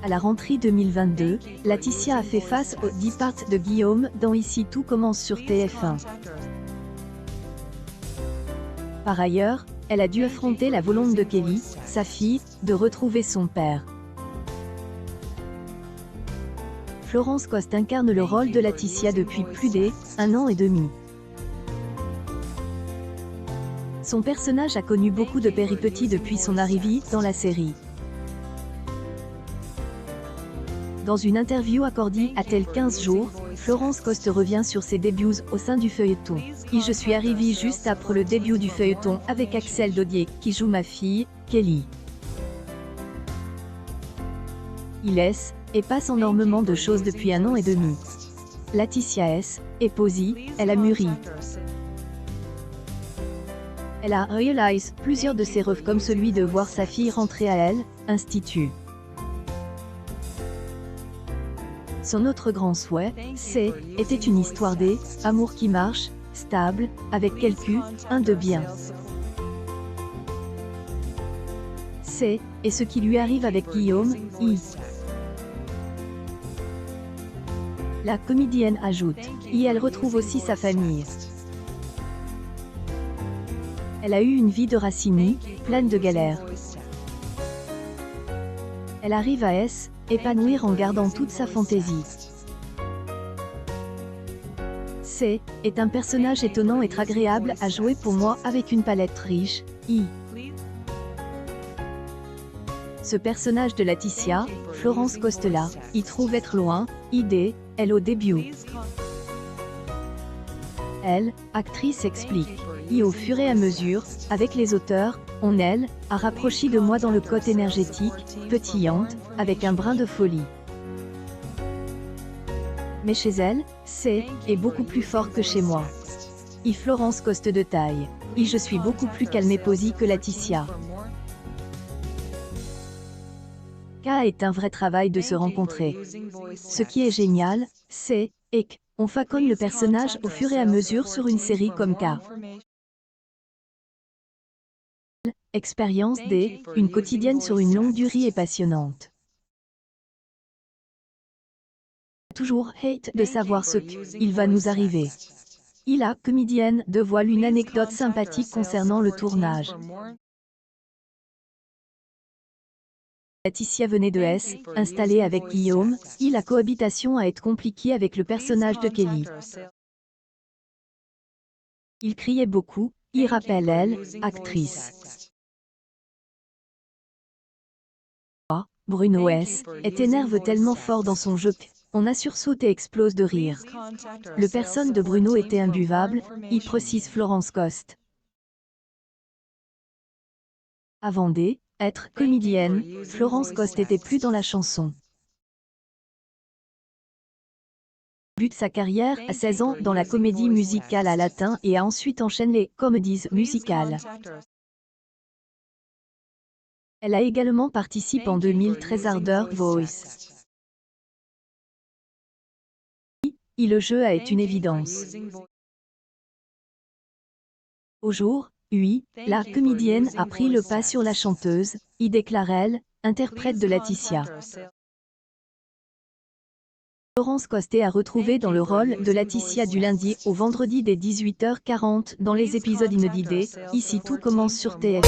À la rentrée 2022, Laetitia a fait face au départ de Guillaume dans Ici tout commence sur TF1. Par ailleurs, elle a dû affronter la volonté de Kelly, sa fille, de retrouver son père. Florence Coste incarne le rôle de Laetitia depuis plus d'1 an et demi. Son personnage a connu beaucoup de péripéties depuis son arrivée dans la série. Dans une interview accordée à Tel 15 jours, Florence Coste revient sur ses débuts au sein du feuilleton. Et je suis arrivée juste après le début du feuilleton avec Axel Dodier, qui joue ma fille, Kelly. Il laisse et passe énormément de choses depuis 1 an et demi. Laetitia est posée, elle a mûri. Elle a réalisé plusieurs de ses rêves comme celui de voir sa fille rentrer à elle, institut. Son autre grand souhait, était une histoire d'amour qui marche, stable, avec quelqu'un de bien. Et ce qui lui arrive avec Guillaume, La comédienne ajoute, et elle retrouve aussi sa famille. Elle a eu une vie de racine, pleine de galères. Elle arrive à épanouir en gardant toute sa fantaisie. Est un personnage étonnant et très agréable à jouer pour moi avec une palette riche. Ce personnage de Laetitia, Florence Coste y trouve être loin, elle au début. Elle, actrice explique. Et au fur et à mesure, avec les auteurs, elle a rapproché de moi dans le côté énergétique, pétillante, avec un brin de folie. Mais chez elle, est beaucoup plus fort que chez moi. Et Florence Coste de taille. Et je suis beaucoup plus calme et posée que Laetitia. Est un vrai travail de se rencontrer. Ce qui est génial, c'est qu'on façonne le personnage au fur et à mesure sur une série comme K. Expérience une quotidienne sur une longue durée et passionnante. Toujours hâte de savoir ce qu'il va nous arriver. La comédienne dévoile une anecdote sympathique concernant le tournage. Laetitia venait de installée avec Guillaume, la cohabitation a été compliquée avec le personnage de Kelly. Il criait beaucoup, rappelle elle, actrice. Bruno est énerve tellement fort dans son jeu qu'on a sursauté et explose de rire. Le personne de Bruno était imbuvable, précise Florence Coste. Avant d'être comédienne, Florence Coste était plus dans la chanson. Débute sa carrière à 16 ans dans la comédie musicale à latin et a ensuite enchaîné les comédies musicales. Elle a également participé en 2013 à The Voice. Et le jeu a été une évidence. Aujourd'hui, la comédienne a pris le pas sur la chanteuse, déclare-elle, interprète de Laetitia. Florence Coste a retrouvé dans le rôle de Laetitia du lundi au vendredi dès 18h40 dans les épisodes inédits d'« Ici tout commence sur TF1 ».